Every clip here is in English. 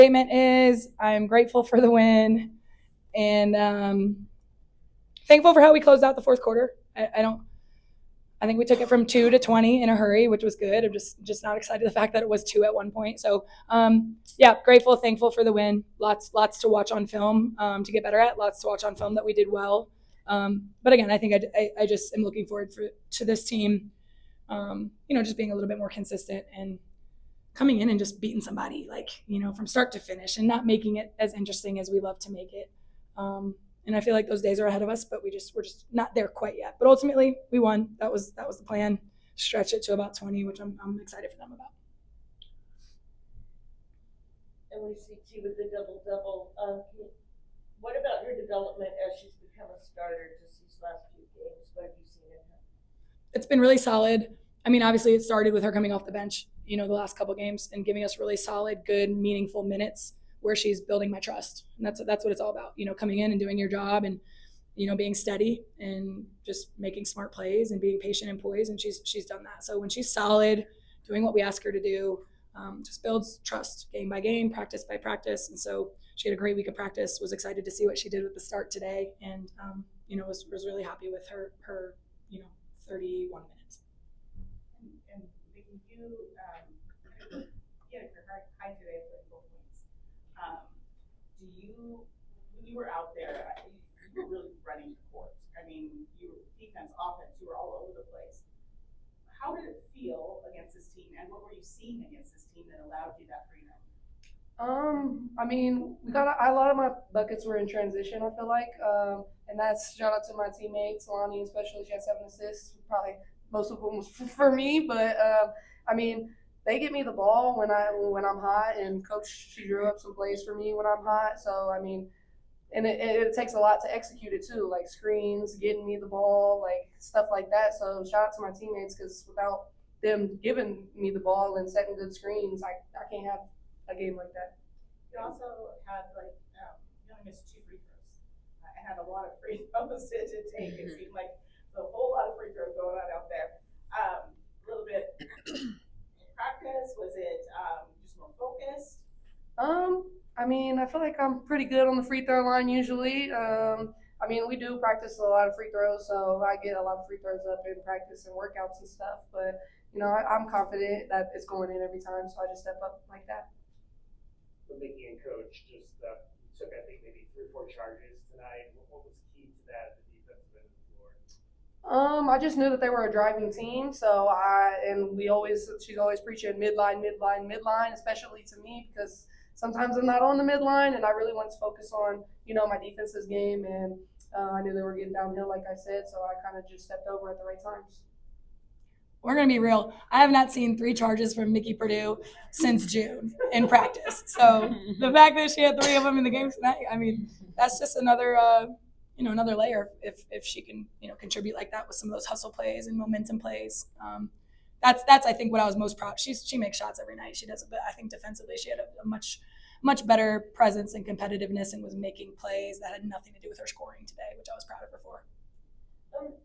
Statement is I'm grateful for the win and thankful for how we closed out the fourth quarter. I think we took it from 2 to 20 in a hurry, which was good. I'm just not excited the fact that it was 2 at one point. So yeah, grateful, thankful for the win. Lots to watch on film to get better at. Lots to watch on film that we did well. But again, I think I just am looking forward to this team. Just being a little bit more consistent and coming in and just beating somebody from start to finish and not making it as interesting as we love to make it. And I feel like those days are ahead of us, but we're just not there quite yet. But ultimately, we won. That was the plan. Stretch it to about 20, which I'm excited for them about. And we see T with the double-double. What about her development as she's become a starter just these last few games? What have you seen in her? It's been really solid. I mean, obviously, it started with her coming off the bench, the last couple games and giving us really solid, good, meaningful minutes where she's building my trust. And that's what it's all about, coming in and doing your job and, being steady and just making smart plays and being patient and poised. And she's done that. So when she's solid, doing what we ask her to do, just builds trust game by game, practice by practice. And so she had a great week of practice, was excited to see what she did with the start today. And, was really happy with her 31 minutes. And Becky, you had your high today of 34 points. When you were out there, you were really running the court. I mean, you were defense, offense, you were all over the place. How did it feel against this team, and what were you seeing against this team that allowed you that freedom? I mean, a lot of my buckets were in transition, I feel like. And that's shout out to my teammates, Lonnie especially. She had 7 assists. Probably most of them was for me, but I mean, they get me the ball when I'm hot, and Coach, she drew up some plays for me when I'm hot. So I mean, and it takes a lot to execute it too, like screens, getting me the ball, like stuff like that. So shout out to my teammates, because without them giving me the ball and setting good screens, I can't have a game like that. You also had you only missed 2 free throws. I had a lot of free throws to take. It seemed like a whole lot of free throws going on out there. A little bit in practice, was it just more focused? I mean, I feel like I'm pretty good on the free throw line usually. I mean, we do practice a lot of free throws, so I get a lot of free throws up in practice and workouts and stuff. But I'm confident that it's going in every time, so I just step up like that. For Mickey and Coach, just took, I think, maybe 3 or 4 charges tonight. What was key to that at the defensive end of the floor? I just knew that they were a driving team, so she's always preaching midline, especially to me, because sometimes I'm not on the midline, and I really wanted to focus on, my defense's game, and I knew they were getting downhill, like I said, so I kind of just stepped over at the right times. We're going to be real. I have not seen 3 charges from Mickey Perdue since June in practice. So the fact that she had 3 of them in the game tonight, I mean, that's just another layer if she can, contribute like that with some of those hustle plays and momentum plays. That's I think what I was most proud. She makes shots every night. She does it, but I think defensively she had a much better presence and competitiveness and was making plays that had nothing to do with her scoring today, which I was proud of her for.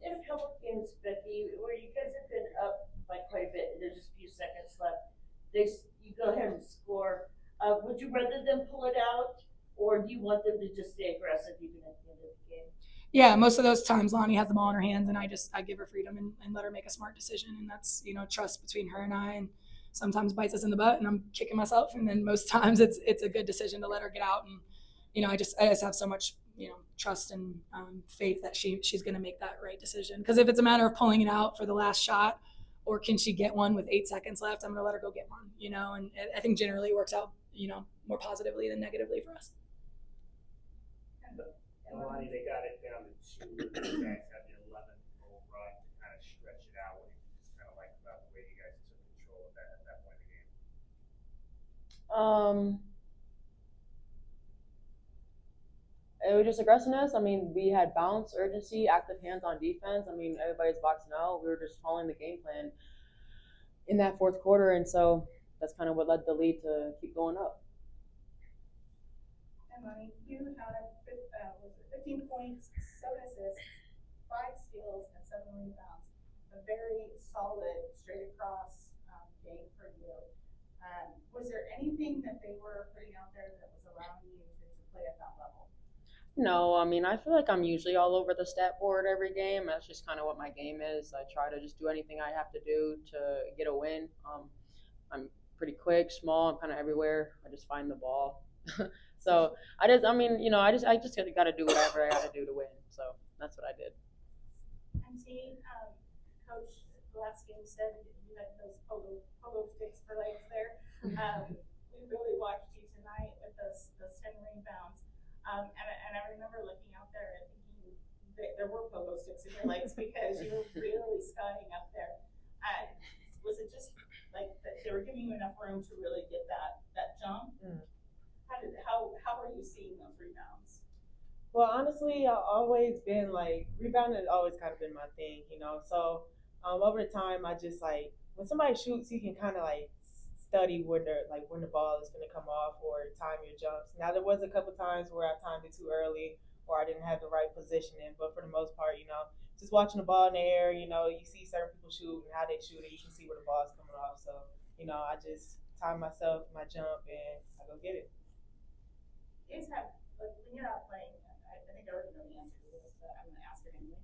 In a couple of games, Becky, where you guys have been up by quite a bit, and there's just a few seconds left, you go ahead and score. Would you rather them pull it out, or do you want them to just stay aggressive even at the end of the game? Yeah, most of those times Lonnie has the ball in her hands, and I give her freedom and let her make a smart decision, and that's trust between her and I. And sometimes bites us in the butt, and I'm kicking myself, and then most times it's a good decision to let her get out. And I just have so much trust and faith that she's going to make that right decision. Because if it's a matter of pulling it out for the last shot, or can she get one with 8 seconds left, I'm going to let her go get one. And I think generally it works out more positively than negatively for us. Noelani, they got it down to 2. You guys had the 11th goal run to kind of stretch it out. What do you just kind of like about the way you guys took control of that at that point in the game? It was just aggressiveness. I mean, we had bounce, urgency, active hands on defense. I mean, everybody's boxing out. We were just following the game plan in that fourth quarter, and so that's kind of what led the lead to keep going up. Emily, you had 15 points, 7 assists, 5 steals, and 7 rebounds. A very solid straight across game for you. Was there anything that they were putting out there that was allowing you to play at that level? No, I mean, I feel like I'm usually all over the stat board every game. That's just kind of what my game is. I try to just do anything I have to do to get a win. I'm pretty quick, small, I'm kind of everywhere. I just find the ball. So I just got to do whatever I got to do to win. So that's what I did. I'm seeing, Coach, the last game said you had those pogo sticks for legs there. We really watched you tonight with those 10 rebounds. And I remember looking out there and thinking that there were pogo sticks in your legs because you were really skying up there. Was it just like that they were giving you enough room to really get that jump? How are you seeing those rebounds? Well, honestly, I've always been like rebounding has always kind of been my thing, you know. So over the time, I just like when somebody shoots, you can kind of like study when the ball is going to come off or time your jumps. Now there was a couple times where I timed it too early or I didn't have the right positioning, but for the most part, you know, just watching the ball in the air, you know, you see certain people shoot and how they shoot it, you can see where the ball is coming off. So, you know, I just time myself, my jump, and I go get it. You guys have, like, when you're out playing, I think I already know the answer to this, but I'm going to ask it anyway.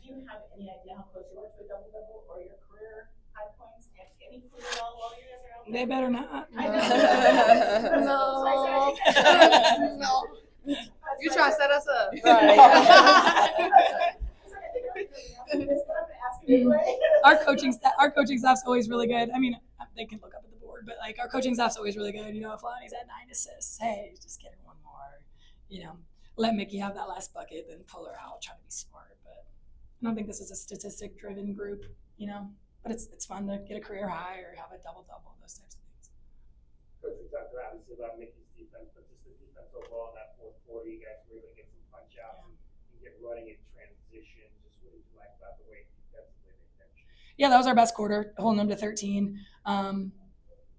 Do you have any idea how close you are to a double-double or your career high points? Any clue at all while you guys are out there? They better not. I know. No. No. You trying to set us up. Our coaching staff's always really good. I mean, they can look up at the board, but like our coaching staff's always really good. You know, if Lonnie's at 9 assists, hey, just get her one more. You know, let Mickey have that last bucket, then pull her out. Try to be smart, but I don't think this is a statistic-driven group. You know, but it's fun to get a career high or have a double-double, those types of things. Coach, we talked obviously about Mickey's defense, but just the defense overall in that fourth quarter, you guys were able to get some punch outs and get running in transition. Just what did you like about the way defensively they finished? Yeah, that was our best quarter, holding them to 13.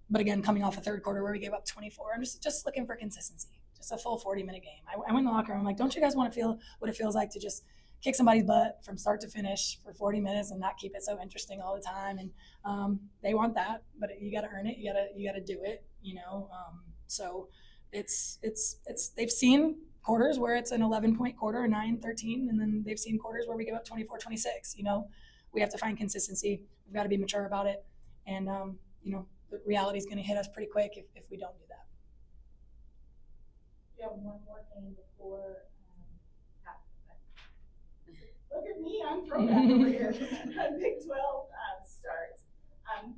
But again, coming off a third quarter where we gave up 24, I'm just looking for consistency, just a full 40-minute game. I went in the locker room, I'm like, don't you guys want to feel what it feels like to just kick somebody's butt from start to finish for 40 minutes and not keep it so interesting all the time? And they want that, but you got to earn it. You got to do it, you know? So it's they've seen quarters where it's an 11-point quarter, 9-13, and then they've seen quarters where we give up 24-26. You know, we have to find consistency. We've got to be mature about it. And, you know, the reality is going to hit us pretty quick if we don't do that. You have one more game before look at me, I'm throwback over here. Big 12 starts.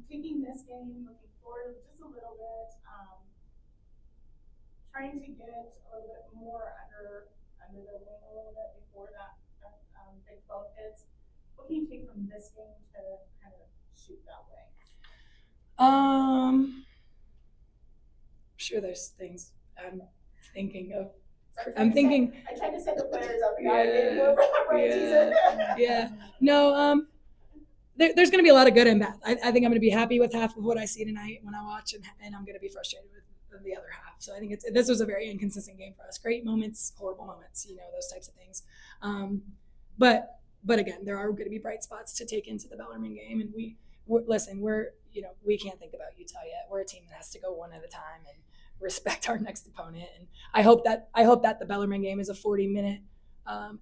Taking this game, looking forward just a little bit, trying to get a little bit more under the wing a little bit before that Big 12 hits. What can you take from this game to kind of shoot that way? I'm sure there's things I'm thinking of. I tried to set the players up here. Yeah. No, there's going to be a lot of good and bad. I think I'm going to be happy with half of what I see tonight when I watch, and I'm going to be frustrated with the other half. So I think this was a very inconsistent game for us. Great moments, horrible moments, you know, those types of things. But again, there are going to be bright spots to take into the Bellarmine game, and we can't think about Utah yet. We're a team that has to go one at a time and respect our next opponent. And I hope that the Bellarmine game is a 40-minute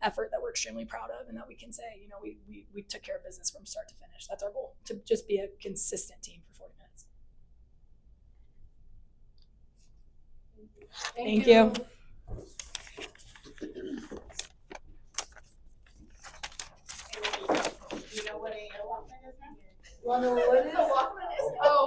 effort that we're extremely proud of, and that we can say, you know, we took care of business from start to finish. That's our goal, to just be a consistent team for 40 minutes. Thank you. You know what a Walkman is now? You want to know what it is? A Walkman is? Oh.